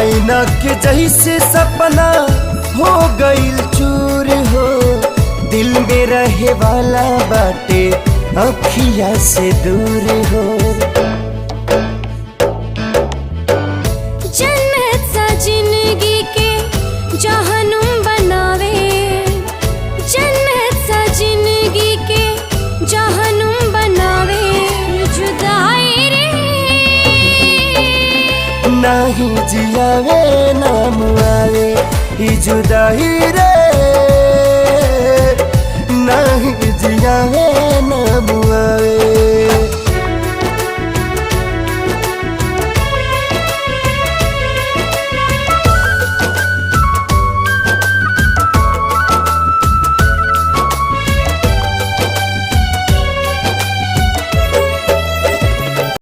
आईना के जैसे सपना हो गईल चूर हो, दिल में रहे वाला बाटे अखिया से दूर हो। जन्नत सा जिंदगी के जहनुम बनावे, जन्नत सा जिंदगी के जहनुम बनावे। जुदाई रे नाही जियावे ना मुआवे, ई जुदाई रे नाही जियावे ना मुआवे।